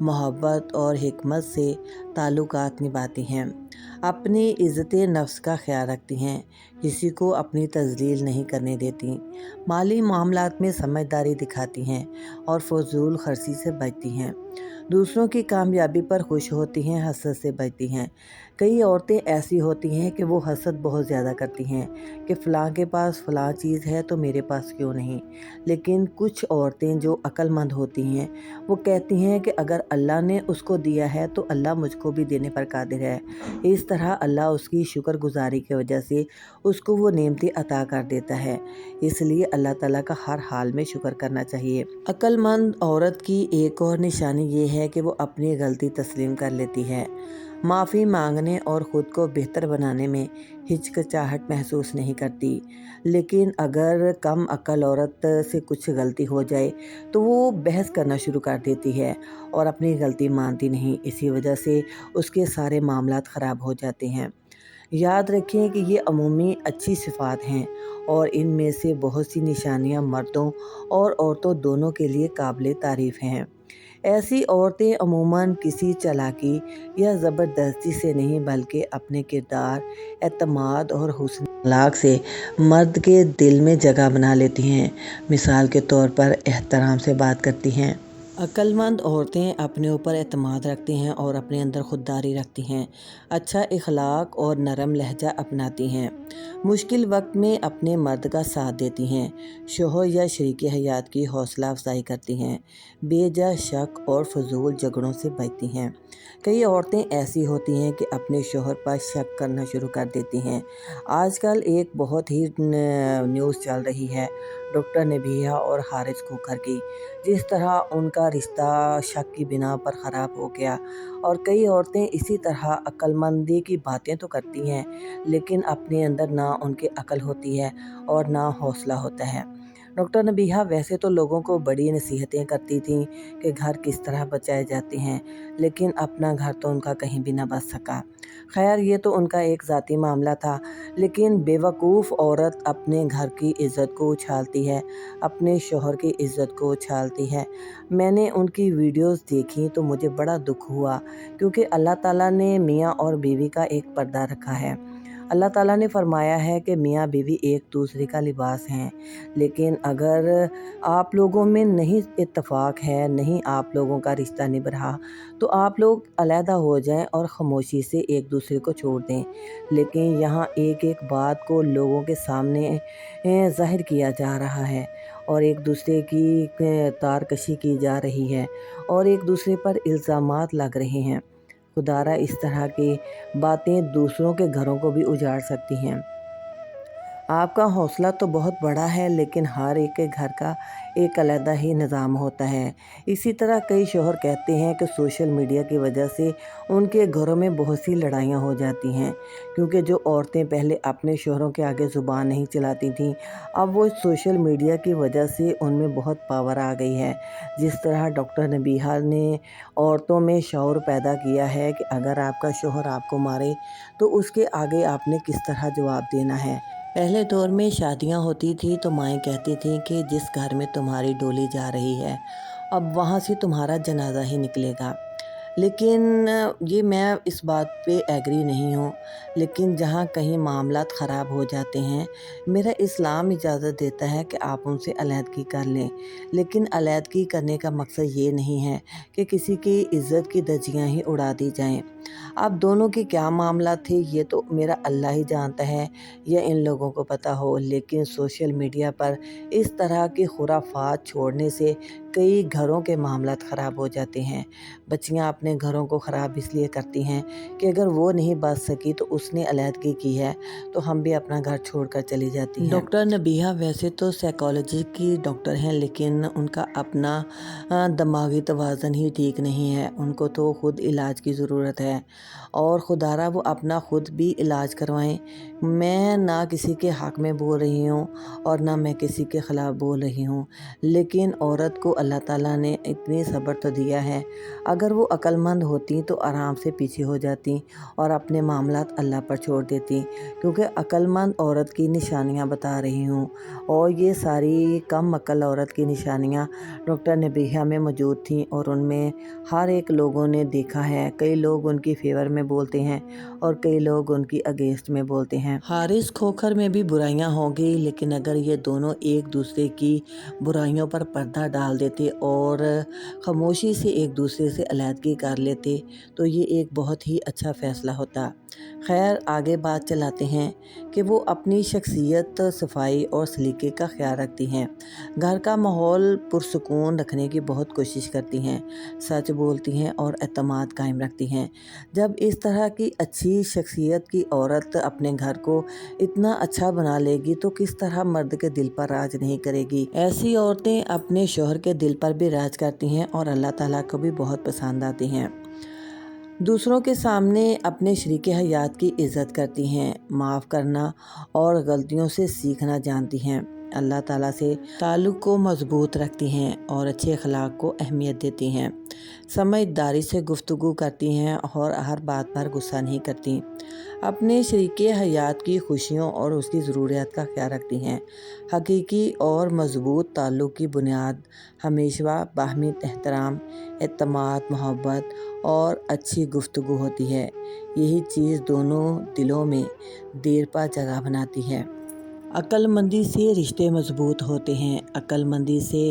محبت اور حکمت سے تعلقات نبھاتی ہیں، اپنی عزت نفس کا خیال رکھتی ہیں، کسی کو اپنی تذلیل نہیں کرنے دیتی، مالی معاملات میں سمجھداری دکھاتی ہیں اور فضول خرچی سے بچتی ہیں، دوسروں کی کامیابی پر خوش ہوتی ہیں، حسد سے بچتی ہیں۔ کئی عورتیں ایسی ہوتی ہیں کہ وہ حسد بہت زیادہ کرتی ہیں کہ فلاں کے پاس فلاں چیز ہے تو میرے پاس کیوں نہیں، لیکن کچھ عورتیں جو عقل مند ہوتی ہیں وہ کہتی ہیں کہ اگر اللہ نے اس کو دیا ہے تو اللہ مجھ کو بھی دینے پر قادر ہے، اس طرح اللہ اس کی شکر گزاری کی وجہ سے اس کو وہ نعمتیں عطا کر دیتا ہے، اس لیے اللہ تعالیٰ کا ہر حال میں شکر کرنا چاہیے۔ عقل مند عورت کی ایک اور نشانی یہ ہے کہ وہ اپنی غلطی تسلیم کر لیتی ہے، معافی مانگنے اور خود کو بہتر بنانے میں ہچکچاہٹ محسوس نہیں کرتی، لیکن اگر کم عقل عورت سے کچھ غلطی ہو جائے تو وہ بحث کرنا شروع کر دیتی ہے اور اپنی غلطی مانتی نہیں، اسی وجہ سے اس کے سارے معاملات خراب ہو جاتے ہیں۔ یاد رکھیں کہ یہ عمومی اچھی صفات ہیں اور ان میں سے بہت سی نشانیاں مردوں اور عورتوں دونوں کے لیے قابل تعریف ہیں۔ ایسی عورتیں عموماً کسی چالاکی یا زبردستی سے نہیں بلکہ اپنے کردار، اعتماد اور حسن اخلاق سے مرد کے دل میں جگہ بنا لیتی ہیں، مثال کے طور پر احترام سے بات کرتی ہیں۔ عقل مند عورتیں اپنے اوپر اعتماد رکھتی ہیں اور اپنے اندر خودداری رکھتی ہیں، اچھا اخلاق اور نرم لہجہ اپناتی ہیں، مشکل وقت میں اپنے مرد کا ساتھ دیتی ہیں، شوہر یا شریک حیات کی حوصلہ افزائی کرتی ہیں، بے جا شک اور فضول جھگڑوں سے بچتی ہیں۔ کئی عورتیں ایسی ہوتی ہیں کہ اپنے شوہر پر شک کرنا شروع کر دیتی ہیں۔ آج کل ایک بہت ہی نیوز چل رہی ہے ڈاکٹر نبیہہ اور حارث کھوکھر کی، جس طرح ان کا رشتہ شک کی بنا پر خراب ہو گیا، اور کئی عورتیں اسی طرح عقل مندی کی باتیں تو کرتی ہیں لیکن اپنے اندر نہ ان کی عقل ہوتی ہے اور نہ حوصلہ ہوتا ہے۔ ڈاکٹر نبیہہ ویسے تو لوگوں کو بڑی نصیحتیں کرتی تھیں کہ گھر کس طرح بچائے جاتے ہیں، لیکن اپنا گھر تو ان کا کہیں بھی نہ بچ سکا۔ خیر یہ تو ان کا ایک ذاتی معاملہ تھا، لیکن بیوقوف عورت اپنے گھر کی عزت کو اچھالتی ہے، اپنے شوہر کی عزت کو اچھالتی ہے۔ میں نے ان کی ویڈیوز دیکھی تو مجھے بڑا دکھ ہوا، کیونکہ اللہ تعالیٰ نے میاں اور بیوی کا ایک پردہ رکھا ہے۔ اللہ تعالیٰ نے فرمایا ہے کہ میاں بیوی ایک دوسرے کا لباس ہیں، لیکن اگر آپ لوگوں میں نہیں اتفاق ہے، نہیں آپ لوگوں کا رشتہ نبھ رہا تو آپ لوگ علیحدہ ہو جائیں اور خاموشی سے ایک دوسرے کو چھوڑ دیں، لیکن یہاں ایک ایک بات کو لوگوں کے سامنے ظاہر کیا جا رہا ہے اور ایک دوسرے کی تارکشی کی جا رہی ہے اور ایک دوسرے پر الزامات لگ رہے ہیں۔ خدارا اس طرح کی باتیں دوسروں کے گھروں کو بھی اجاڑ سکتی ہیں۔ آپ کا حوصلہ تو بہت بڑا ہے، لیکن ہر ایک کے گھر کا ایک علیحدہ ہی نظام ہوتا ہے۔ اسی طرح کئی شوہر کہتے ہیں کہ سوشل میڈیا کی وجہ سے ان کے گھروں میں بہت سی لڑائیاں ہو جاتی ہیں، کیونکہ جو عورتیں پہلے اپنے شوہروں کے آگے زبان نہیں چلاتی تھیں، اب وہ سوشل میڈیا کی وجہ سے ان میں بہت پاور آ گئی ہے۔ جس طرح ڈاکٹر نبیہہ نے عورتوں میں شعور پیدا کیا ہے کہ اگر آپ کا شوہر آپ کو مارے تو اس کے آگے آپ نے کس طرح جواب دینا ہے۔ پہلے دور میں شادیاں ہوتی تھی تو مائیں کہتی تھیں کہ جس گھر میں تمہاری ڈولی جا رہی ہے اب وہاں سے تمہارا جنازہ ہی نکلے گا، لیکن یہ میں اس بات پہ ایگری نہیں ہوں، لیکن جہاں کہیں معاملات خراب ہو جاتے ہیں میرا اسلام اجازت دیتا ہے کہ آپ ان سے علیحدگی کر لیں، لیکن علیحدگی کرنے کا مقصد یہ نہیں ہے کہ کسی کی عزت کی دھجیاں ہی اڑا دی جائیں۔ اب دونوں کے کیا معاملات تھے یہ تو میرا اللہ ہی جانتا ہے یا ان لوگوں کو پتہ ہو، لیکن سوشل میڈیا پر اس طرح کی خرافات چھوڑنے سے کئی گھروں کے معاملات خراب ہو جاتے ہیں۔ بچیاں اپنے گھروں کو خراب اس لیے کرتی ہیں کہ اگر وہ نہیں بچ سکی تو اس نے علیحدگی کی ہے تو ہم بھی اپنا گھر چھوڑ کر چلی جاتی ہیں۔ ڈاکٹر نبیہہ ویسے تو سائیکالوجی کی ڈاکٹر ہیں، لیکن ان کا اپنا دماغی توازن ہی ٹھیک نہیں ہے، ان کو تو خود علاج کی ضرورت ہے اور خدارا وہ اپنا خود بھی علاج کروائیں۔ میں نہ کسی کے حق میں بول رہی ہوں اور نہ میں کسی کے خلاف بول رہی ہوں، لیکن عورت کو اللہ تعالیٰ نے اتنی صبر تو دیا ہے، اگر وہ عقل مند ہوتی تو آرام سے پیچھے ہو جاتی اور اپنے معاملات اللہ پر چھوڑ دیتی، کیونکہ عقل مند عورت کی نشانیاں بتا رہی ہوں، اور یہ ساری کم عقل عورت کی نشانیاں ڈاکٹر نبیہہ میں موجود تھیں، اور ان میں ہر ایک لوگوں نے دیکھا ہے۔ کئی لوگ ان کی فیور میں بولتے ہیں اور کئی لوگ ان کی اگینسٹ میں بولتے ہیں۔ حارث کھوکھر میں بھی برائیاں ہوں گی، لیکن اگر یہ دونوں ایک دوسرے کی برائیوں پر پردہ ڈال دیتے اور خاموشی سے ایک دوسرے سے علیحدگی کر لیتے تو یہ ایک بہت ہی اچھا فیصلہ ہوتا۔ خیر، آگے بات چلاتے ہیں کہ وہ اپنی شخصیت، صفائی اور سلیقے کا خیال رکھتی ہیں، گھر کا ماحول پرسکون رکھنے کی بہت کوشش کرتی ہیں، سچ بولتی ہیں اور اعتماد قائم رکھتی ہیں۔ جب اس طرح کی اچھی شخصیت کی عورت اپنے گھر کو اتنا اچھا بنا لے گی تو کس طرح مرد کے دل پر راج نہیں کرے گی۔ ایسی عورتیں اپنے شوہر کے دل پر بھی راج کرتی ہیں اور اللہ تعالیٰ کو بھی بہت پسند آتی ہیں۔ دوسروں کے سامنے اپنے شریک حیات کی عزت کرتی ہیں، معاف کرنا اور غلطیوں سے سیکھنا جانتی ہیں، اللہ تعالیٰ سے تعلق کو مضبوط رکھتی ہیں اور اچھے اخلاق کو اہمیت دیتی ہیں، سمجھداری سے گفتگو کرتی ہیں اور ہر بات پر غصہ نہیں کرتی، اپنے شریک حیات کی خوشیوں اور اس کی ضروریات کا خیال رکھتی ہیں۔ حقیقی اور مضبوط تعلق کی بنیاد ہمیشہ باہمی احترام، اعتماد، محبت اور اچھی گفتگو ہوتی ہے۔ یہی چیز دونوں دلوں میں دیر پا جگہ بناتی ہے۔ عقل مندی سے رشتے مضبوط ہوتے ہیں، عقل مندی سے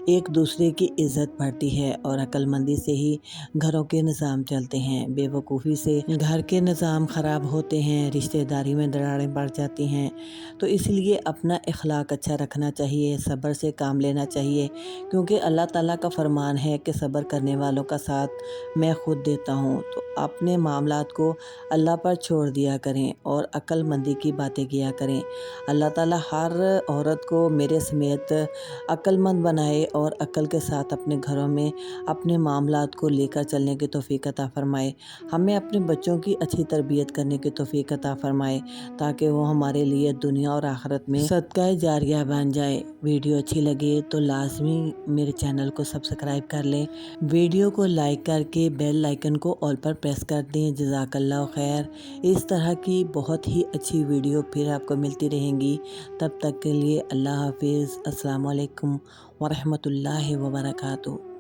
ایک دوسرے کی عزت بڑھتی ہے اور عقل مندی سے ہی گھروں کے نظام چلتے ہیں۔ بے وقوفی سے گھر کے نظام خراب ہوتے ہیں، رشتہ داری میں دراڑیں بڑھ جاتی ہیں۔ تو اس لیے اپنا اخلاق اچھا رکھنا چاہیے، صبر سے کام لینا چاہیے، کیونکہ اللہ تعالیٰ کا فرمان ہے کہ صبر کرنے والوں کا ساتھ میں خود دیتا ہوں۔ تو اپنے معاملات کو اللہ پر چھوڑ دیا کریں اور عقل مندی کی باتیں کیا کریں۔ اللہ تعالیٰ ہر عورت کو میرے سمیت عقل مند بنائے اور عقل کے ساتھ اپنے گھروں میں اپنے معاملات کو لے کر چلنے کی توفیق عطا فرمائے۔ ہمیں اپنے بچوں کی اچھی تربیت کرنے کی توفیق عطا فرمائے تاکہ وہ ہمارے لیے دنیا اور آخرت میں صدقہ جاریہ بن جائے۔ ویڈیو اچھی لگے تو لازمی میرے چینل کو سبسکرائب کر لیں، ویڈیو کو لائک کر کے بیل آئیکن کو آل پر پریس کر دیں۔ جزاک اللہ خیر۔ اس طرح کی بہت ہی اچھی ویڈیو پھر آپ کو ملتی رہیں گی، تب تک کے لیے اللہ حافظ۔ السلام علیکم ورحمۃ اللہ وبرکاتہ۔